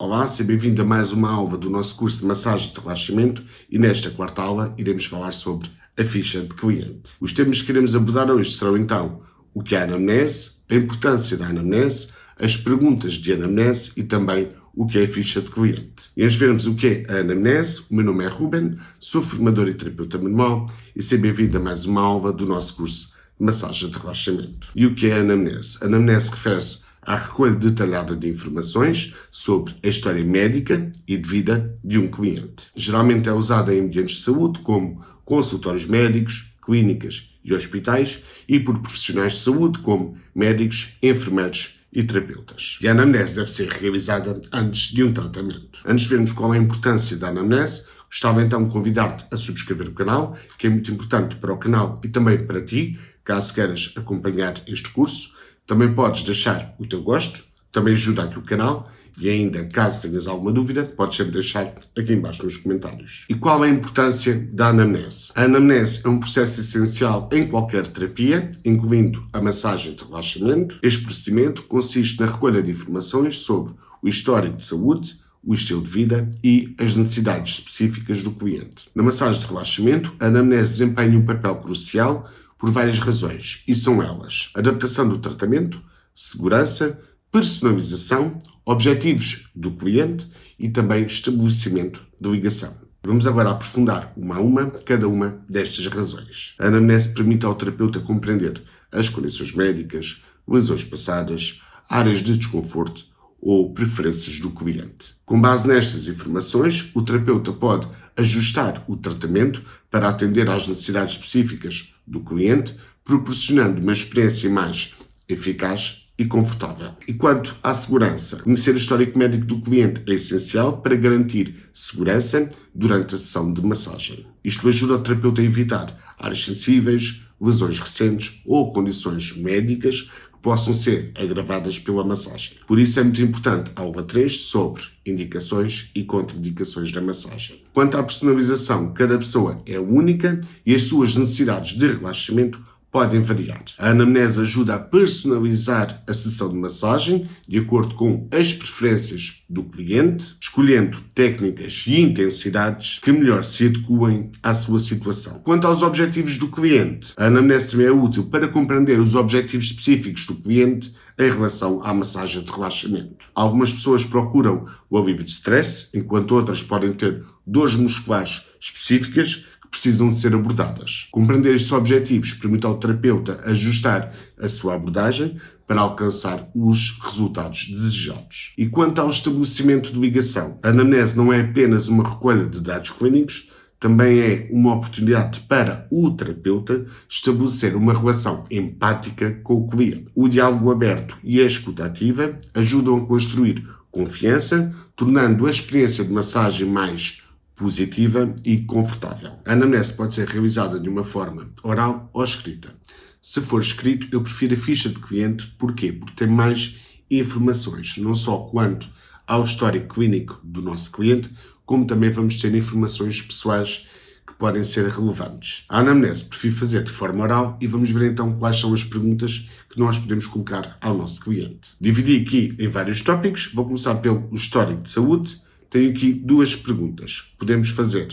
Olá, seja bem-vindo a mais uma aula do nosso curso de massagem de relaxamento e nesta quarta aula iremos falar sobre a ficha de cliente. Os temas que queremos abordar hoje serão então o que é a anamnese, a importância da anamnese, as perguntas de anamnese e também o que é a ficha de cliente. E antes de vermos o que é a anamnese, o meu nome é Ruben, sou formador e terapeuta manual e seja bem-vindo a mais uma aula do nosso curso de massagem de relaxamento. E o que é a anamnese? A anamnese refere-se à recolha detalhada de informações sobre a história médica e de vida de um cliente. Geralmente é usada em ambientes de saúde, como consultórios médicos, clínicas e hospitais, e por profissionais de saúde, como médicos, enfermeiros e terapeutas. E a anamnese deve ser realizada antes de um tratamento. Antes de vermos qual é a importância da anamnese, gostava então de convidar-te a subscrever o canal, que é muito importante para o canal e também para ti, caso queiras acompanhar este curso. Também podes deixar o teu gosto, também ajuda aqui o canal e ainda, caso tenhas alguma dúvida, podes sempre deixar aqui em baixo nos comentários. E qual é a importância da anamnese? A anamnese é um processo essencial em qualquer terapia, incluindo a massagem de relaxamento. Este procedimento consiste na recolha de informações sobre o histórico de saúde, o estilo de vida e as necessidades específicas do cliente. Na massagem de relaxamento, a anamnese desempenha um papel crucial por várias razões, e são elas: adaptação do tratamento, segurança, personalização, objetivos do cliente e também estabelecimento de ligação. Vamos agora aprofundar uma a uma cada uma destas razões. A anamnese permite ao terapeuta compreender as condições médicas, lesões passadas, áreas de desconforto ou preferências do cliente. Com base nestas informações, o terapeuta pode ajustar o tratamento para atender às necessidades específicas do cliente, proporcionando uma experiência mais eficaz e confortável. E quanto à segurança, conhecer o histórico médico do cliente é essencial para garantir segurança durante a sessão de massagem. Isto ajuda o terapeuta a evitar áreas sensíveis, lesões recentes ou condições médicas que possam ser agravadas pela massagem. Por isso é muito importante a aula 3 sobre indicações e contraindicações da massagem. Quanto à personalização, cada pessoa é única e as suas necessidades de relaxamento podem variar. A anamnese ajuda a personalizar a sessão de massagem de acordo com as preferências do cliente, escolhendo técnicas e intensidades que melhor se adequem à sua situação. Quanto aos objetivos do cliente, a anamnese também é útil para compreender os objetivos específicos do cliente em relação à massagem de relaxamento. Algumas pessoas procuram o alívio de stress, enquanto outras podem ter dores musculares específicas que precisam de ser abordadas. Compreender estes objetivos permite ao terapeuta ajustar a sua abordagem para alcançar os resultados desejados. E quanto ao estabelecimento de ligação, a anamnese não é apenas uma recolha de dados clínicos, também é uma oportunidade para o terapeuta estabelecer uma relação empática com o cliente. O diálogo aberto e a escuta ativa ajudam a construir confiança, tornando a experiência de massagem mais positiva e confortável. A anamnese pode ser realizada de uma forma oral ou escrita. Se for escrito, eu prefiro a ficha de cliente. Porquê? Porque tem mais informações, não só quanto ao histórico clínico do nosso cliente, como também vamos ter informações pessoais que podem ser relevantes. A anamnese prefiro fazer de forma oral e vamos ver então quais são as perguntas que nós podemos colocar ao nosso cliente. Dividi aqui em vários tópicos, vou começar pelo histórico de saúde. Tenho aqui duas perguntas. Podemos fazer: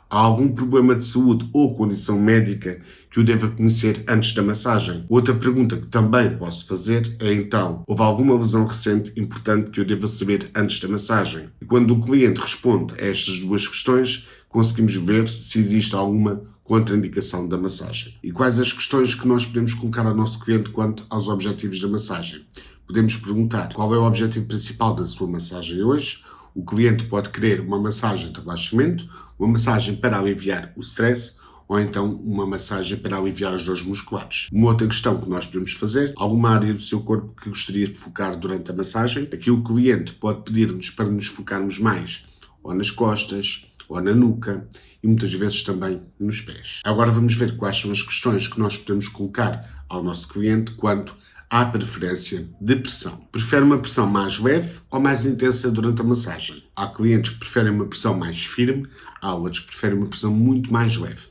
há algum problema de saúde ou condição médica que eu deva conhecer antes da massagem? Outra pergunta que também posso fazer é então: houve alguma lesão recente importante que eu deva saber antes da massagem? E quando o cliente responde a estas duas questões, conseguimos ver se existe alguma contraindicação da massagem. E quais as questões que nós podemos colocar ao nosso cliente quanto aos objetivos da massagem? Podemos perguntar: qual é o objetivo principal da sua massagem hoje? O cliente pode querer uma massagem de relaxamento, uma massagem para aliviar o stress ou então uma massagem para aliviar as dores musculares. Uma outra questão que nós podemos fazer: alguma área do seu corpo que gostaria de focar durante a massagem? Aqui o cliente pode pedir-nos para nos focarmos mais ou nas costas ou na nuca e muitas vezes também nos pés. Agora vamos ver quais são as questões que nós podemos colocar ao nosso cliente quanto à preferência de pressão. Prefere uma pressão mais leve ou mais intensa durante a massagem? Há clientes que preferem uma pressão mais firme, há outros que preferem uma pressão muito mais leve.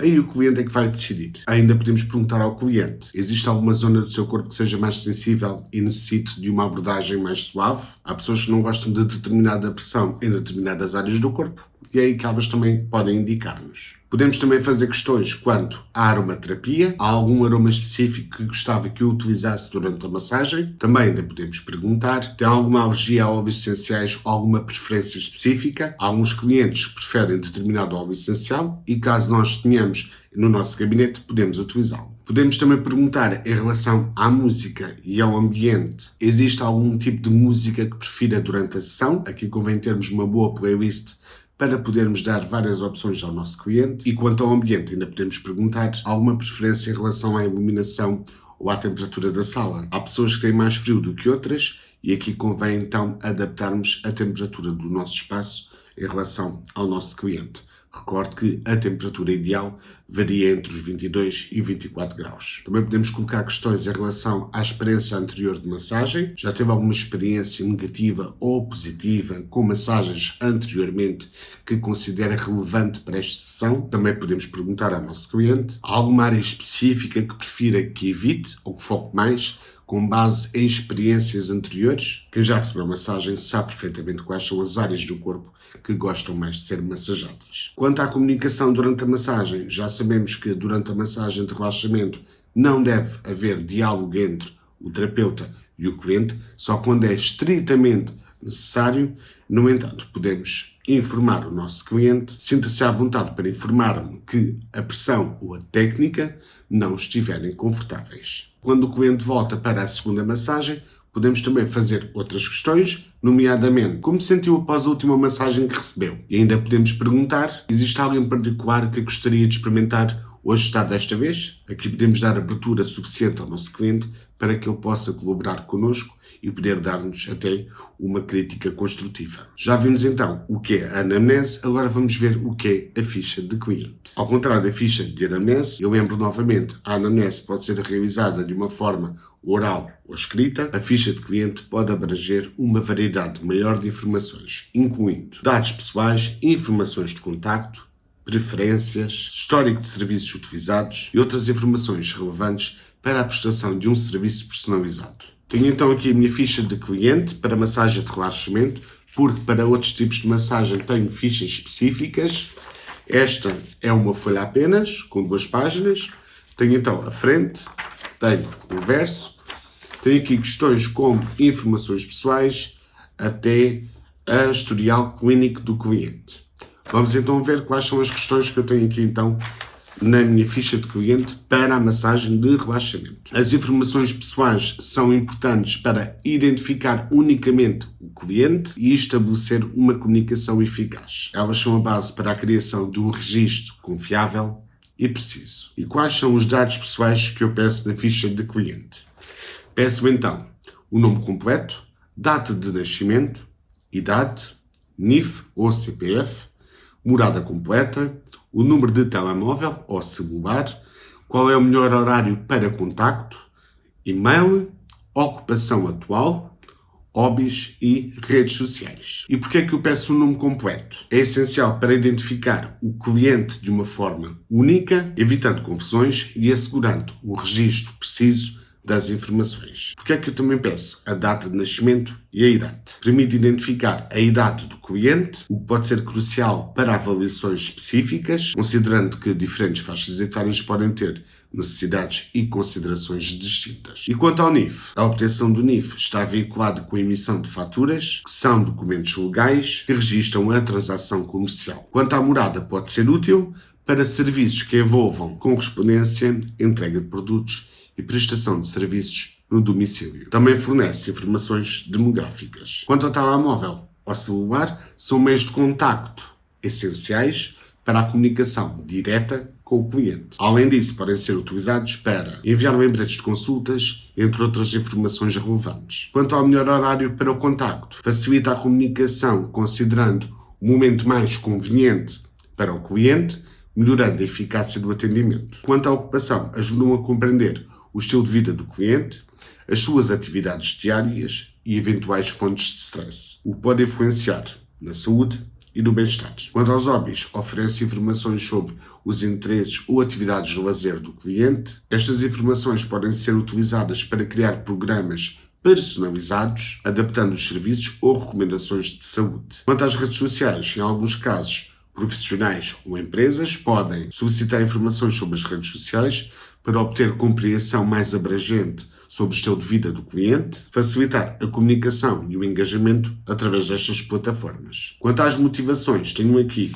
Aí o cliente é que vai decidir. Ainda podemos perguntar ao cliente: existe alguma zona do seu corpo que seja mais sensível e necessite de uma abordagem mais suave? Há pessoas que não gostam de determinada pressão em determinadas áreas do corpo e é aí que elas também podem indicar-nos. Podemos também fazer questões quanto à aromaterapia. Há algum aroma específico que gostava que eu utilizasse durante a massagem? Também ainda podemos perguntar. Tem alguma alergia a óleos essenciais ou alguma preferência específica? Alguns clientes preferem determinado óleo essencial e caso nós tenhamos no nosso gabinete, podemos utilizá-lo. Podemos também perguntar em relação à música e ao ambiente. Existe algum tipo de música que prefira durante a sessão? Aqui convém termos uma boa playlist para podermos dar várias opções ao nosso cliente. E quanto ao ambiente, ainda podemos perguntar alguma preferência em relação à iluminação ou à temperatura da sala. Há pessoas que têm mais frio do que outras e aqui convém então adaptarmos a temperatura do nosso espaço em relação ao nosso cliente. Recorde que a temperatura ideal varia entre os 22 e 24 graus. Também podemos colocar questões em relação à experiência anterior de massagem. Já teve alguma experiência negativa ou positiva com massagens anteriormente que considera relevante para esta sessão? Também podemos perguntar ao nosso cliente. Há alguma área específica que prefira que evite ou que foque mais com base em experiências anteriores? Quem já recebeu massagem sabe perfeitamente quais são as áreas do corpo que gostam mais de ser massajadas. Quanto à comunicação durante a massagem, já sabemos que durante a massagem de relaxamento não deve haver diálogo entre o terapeuta e o cliente, só quando é estritamente necessário. No entanto, podemos informar o nosso cliente, sinta-se à vontade para informar-me que a pressão ou a técnica não estiverem confortáveis. Quando o cliente volta para a segunda massagem, podemos também fazer outras questões, nomeadamente como se sentiu após a última massagem que recebeu. E ainda podemos perguntar: existe algo em particular que gostaria de experimentar ou ajustar desta vez? Aqui podemos dar abertura suficiente ao nosso cliente para que ele possa colaborar connosco e poder dar-nos até uma crítica construtiva. Já vimos então o que é a anamnese, agora vamos ver o que é a ficha de cliente. Ao contrário da ficha de anamnese, eu lembro novamente, a anamnese pode ser realizada de uma forma oral ou escrita. A ficha de cliente pode abranger uma variedade maior de informações, incluindo dados pessoais, informações de contacto, preferências, histórico de serviços utilizados e outras informações relevantes para a prestação de um serviço personalizado. Tenho então aqui a minha ficha de cliente para massagem de relaxamento, porque para outros tipos de massagem tenho fichas específicas. Esta é uma folha apenas, com 2 páginas. Tenho então a frente, tenho o verso, tenho aqui questões como informações pessoais até a historial clínico do cliente. Vamos então ver quais são as questões que eu tenho aqui então na minha ficha de cliente para a massagem de relaxamento. As informações pessoais são importantes para identificar unicamente o cliente e estabelecer uma comunicação eficaz. Elas são a base para a criação de um registro confiável e preciso. E quais são os dados pessoais que eu peço na ficha de cliente? Peço então o nome completo, data de nascimento, idade, NIF ou CPF, morada completa, o número de telemóvel ou celular, qual é o melhor horário para contacto, e-mail, ocupação atual, hobbies e redes sociais. E porquê é que eu peço o nome completo? É essencial para identificar o cliente de uma forma única, evitando confusões e assegurando o registro preciso das informações. Porque é que eu também peço a data de nascimento e a idade? Permite identificar a idade do cliente, o que pode ser crucial para avaliações específicas, considerando que diferentes faixas etárias podem ter necessidades e considerações distintas. E quanto ao NIF, a obtenção do NIF está vinculada com a emissão de faturas, que são documentos legais que registram a transação comercial. Quanto à morada, pode ser útil para serviços que envolvam correspondência, entrega de produtos e prestação de serviços no domicílio. Também fornece informações demográficas. Quanto ao telemóvel ou celular, são meios de contacto essenciais para a comunicação direta com o cliente. Além disso, podem ser utilizados para enviar lembretes de consultas, entre outras informações relevantes. Quanto ao melhor horário para o contacto, facilita a comunicação considerando o momento mais conveniente para o cliente, melhorando a eficácia do atendimento. Quanto à ocupação, ajudam a compreender o estilo de vida do cliente, as suas atividades diárias e eventuais fontes de stress, o que pode influenciar na saúde e do bem-estar. Quanto aos hobbies, oferece informações sobre os interesses ou atividades de lazer do cliente. Estas informações podem ser utilizadas para criar programas personalizados, adaptando os serviços ou recomendações de saúde. Quanto às redes sociais, em alguns casos, profissionais ou empresas podem solicitar informações sobre as redes sociais para obter compreensão mais abrangente sobre o estilo de vida do cliente, facilitar a comunicação e o engajamento através destas plataformas. Quanto às motivações, tenho aqui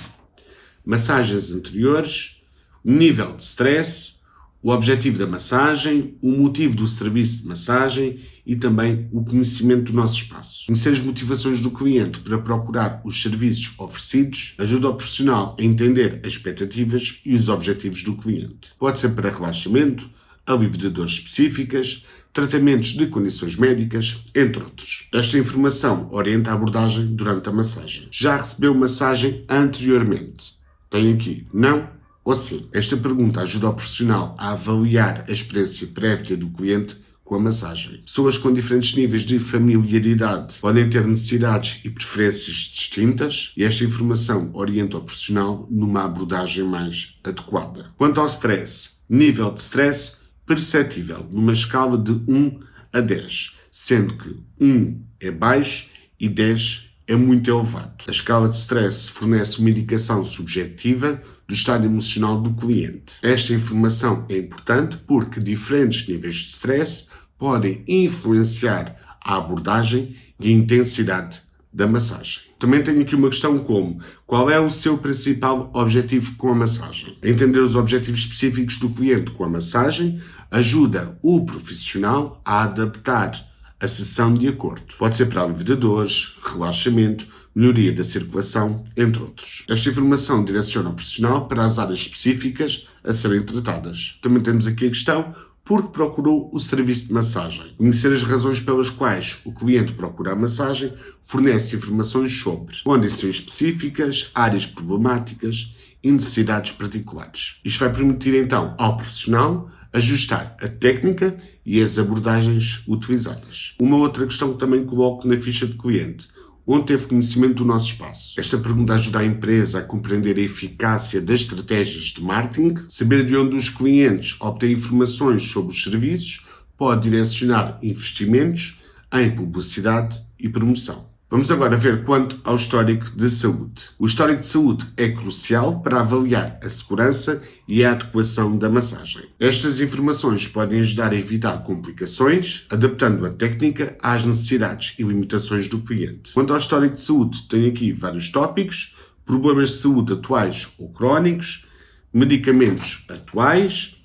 massagens anteriores, nível de stress, o objetivo da massagem, o motivo do serviço de massagem e também o conhecimento do nosso espaço. Conhecer as motivações do cliente para procurar os serviços oferecidos ajuda o profissional a entender as expectativas e os objetivos do cliente. Pode ser para relaxamento, alívio de dores específicas, tratamentos de condições médicas, entre outros. Esta informação orienta a abordagem durante a massagem. Já recebeu massagem anteriormente? Tem aqui não ou sim. Esta pergunta ajuda o profissional a avaliar a experiência prévia do cliente com a massagem. Pessoas com diferentes níveis de familiaridade podem ter necessidades e preferências distintas e esta informação orienta o profissional numa abordagem mais adequada. Quanto ao stress, nível de stress perceptível numa escala de 1 a 10, sendo que 1 é baixo e 10 é muito elevado. A escala de stress fornece uma indicação subjetiva do estado emocional do cliente. Esta informação é importante porque diferentes níveis de stress podem influenciar a abordagem e a intensidade da massagem. Também tenho aqui uma questão como: qual é o seu principal objetivo com a massagem? Entender os objetivos específicos do cliente com a massagem ajuda o profissional a adaptar a sessão de acordo. Pode ser para alívio de dores, relaxamento, melhoria da circulação, entre outros. Esta informação direciona o profissional para as áreas específicas a serem tratadas. Também temos aqui a questão: por que procurou o serviço de massagem? Conhecer as razões pelas quais o cliente procura a massagem fornece informações sobre condições específicas, áreas problemáticas e necessidades particulares. Isto vai permitir então ao profissional ajustar a técnica e as abordagens utilizadas. Uma outra questão que também coloco na ficha de cliente: onde teve conhecimento do nosso espaço? Esta pergunta ajuda a empresa a compreender a eficácia das estratégias de marketing. Saber de onde os clientes obtêm informações sobre os serviços pode direcionar investimentos em publicidade e promoção. Vamos agora ver quanto ao histórico de saúde. O histórico de saúde é crucial para avaliar a segurança e a adequação da massagem. Estas informações podem ajudar a evitar complicações, adaptando a técnica às necessidades e limitações do cliente. Quanto ao histórico de saúde, tenho aqui vários tópicos: problemas de saúde atuais ou crónicos, medicamentos atuais,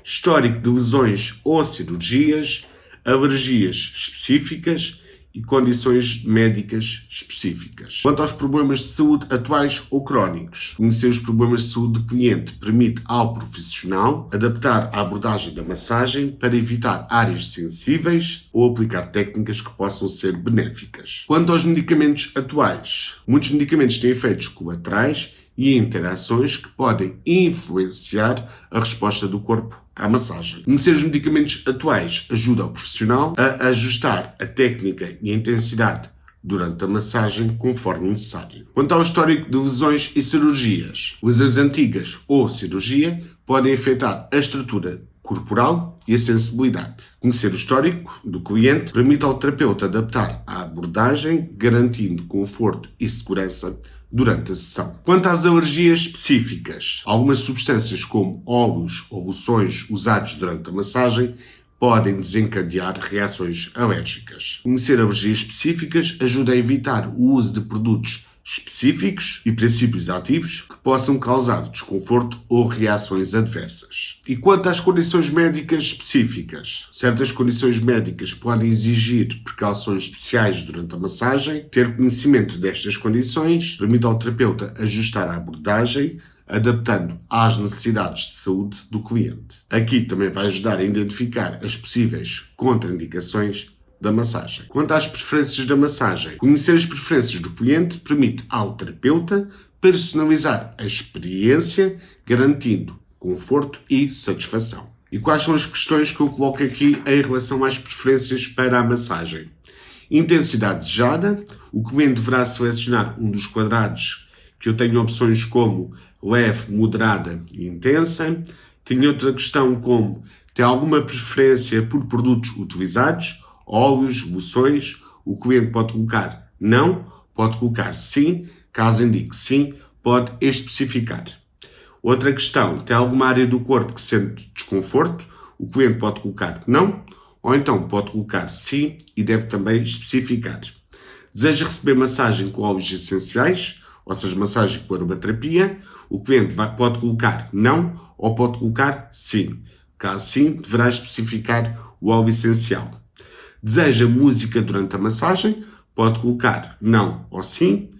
histórico de lesões ou cirurgias, alergias específicas e condições médicas específicas. Quanto aos problemas de saúde atuais ou crónicos, conhecer os problemas de saúde do cliente permite ao profissional adaptar a abordagem da massagem para evitar áreas sensíveis ou aplicar técnicas que possam ser benéficas. Quanto aos medicamentos atuais, muitos medicamentos têm efeitos colaterais e interações que podem influenciar a resposta do corpo à massagem. Conhecer os medicamentos atuais ajuda o profissional a ajustar a técnica e a intensidade durante a massagem conforme necessário. Quanto ao histórico de lesões e cirurgias, lesões antigas ou cirurgia podem afetar a estrutura corporal e a sensibilidade. Conhecer o histórico do cliente permite ao terapeuta adaptar a abordagem, garantindo conforto e segurança durante a sessão. Quanto às alergias específicas, algumas substâncias como óleos ou loções usados durante a massagem podem desencadear reações alérgicas. Conhecer alergias específicas ajuda a evitar o uso de produtos específicos e princípios ativos que possam causar desconforto ou reações adversas. E quanto às condições médicas específicas, certas condições médicas podem exigir precauções especiais durante a massagem. Ter conhecimento destas condições permite ao terapeuta ajustar a abordagem, adaptando às necessidades de saúde do cliente. Aqui também vai ajudar a identificar as possíveis contraindicações da massagem. Quanto às preferências da massagem, conhecer as preferências do cliente permite ao terapeuta personalizar a experiência, garantindo conforto e satisfação. E quais são as questões que eu coloco aqui em relação às preferências para a massagem? Intensidade desejada. O cliente deverá selecionar um dos quadrados que eu tenho opções como leve, moderada e intensa. Tenho outra questão como tem alguma preferência por produtos utilizados, óleos, loções. O cliente pode colocar não, pode colocar sim. Caso indique sim, pode especificar. Outra questão, tem alguma área do corpo que sente desconforto? O cliente pode colocar não, ou então pode colocar sim e deve também especificar. Deseja receber massagem com óleos essenciais, ou seja, massagem com aromaterapia? O cliente pode colocar não ou pode colocar sim. Caso sim, deverá especificar o óleo essencial. Deseja música durante a massagem? Pode colocar não ou sim.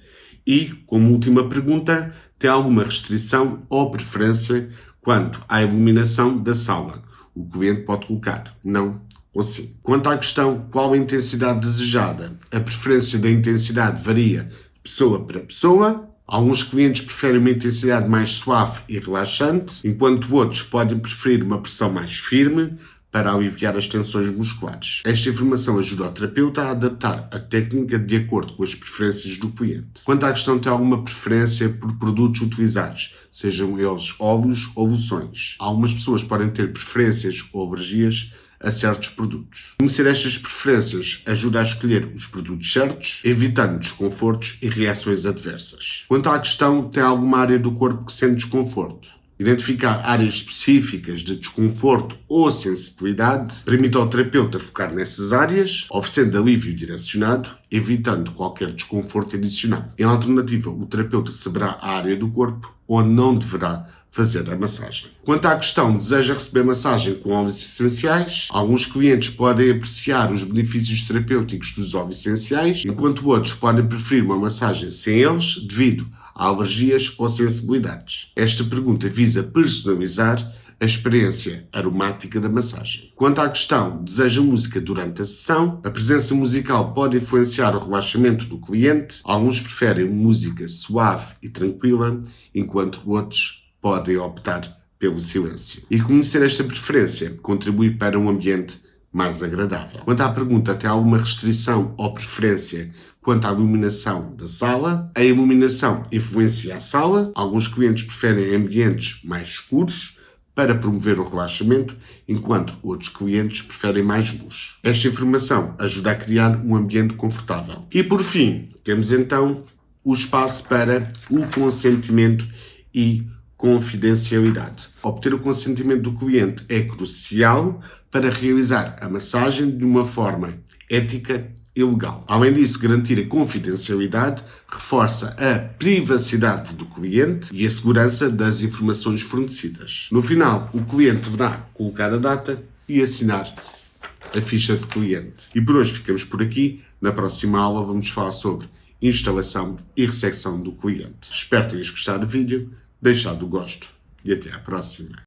E, como última pergunta, tem alguma restrição ou preferência quanto à iluminação da sala? O cliente pode colocar não ou sim. Quanto à questão qual a intensidade desejada, a preferência da intensidade varia de pessoa para pessoa. Alguns clientes preferem uma intensidade mais suave e relaxante, enquanto outros podem preferir uma pressão mais firme para aliviar as tensões musculares. Esta informação ajuda o terapeuta a adaptar a técnica de acordo com as preferências do cliente. Quanto à questão de ter alguma preferência por produtos utilizados, sejam eles óleos ou loções, algumas pessoas podem ter preferências ou alergias a certos produtos. Conhecer estas preferências ajuda a escolher os produtos certos, evitando desconfortos e reações adversas. Quanto à questão, tem alguma área do corpo que sente desconforto? Identificar áreas específicas de desconforto ou sensibilidade permite ao terapeuta focar nessas áreas, oferecendo alívio direcionado, evitando qualquer desconforto adicional. Em alternativa, o terapeuta saberá a área do corpo onde não deverá fazer a massagem. Quanto à questão, deseja receber massagem com óleos essenciais? Alguns clientes podem apreciar os benefícios terapêuticos dos óleos essenciais, enquanto outros podem preferir uma massagem sem eles, devido a alergias ou sensibilidades. Esta pergunta visa personalizar a experiência aromática da massagem. Quanto à questão, deseja música durante a sessão? A presença musical pode influenciar o relaxamento do cliente. Alguns preferem música suave e tranquila, enquanto outros podem optar pelo silêncio. E conhecer esta preferência contribui para um ambiente mais agradável. Quanto à pergunta, tem alguma restrição ou preferência quanto à iluminação da sala? A iluminação influencia a sala. Alguns clientes preferem ambientes mais escuros para promover o relaxamento, enquanto outros clientes preferem mais luz. Esta informação ajuda a criar um ambiente confortável. E por fim, temos então o espaço para o consentimento e confidencialidade. Obter o consentimento do cliente é crucial para realizar a massagem de uma forma ética e legal. Além disso, garantir a confidencialidade reforça a privacidade do cliente e a segurança das informações fornecidas. No final, o cliente deverá colocar a data e assinar a ficha de cliente. E por hoje ficamos por aqui. Na próxima aula vamos falar sobre instalação e recepção do cliente. Espero que tenhas gostado do vídeo, deixado o gosto e até à próxima.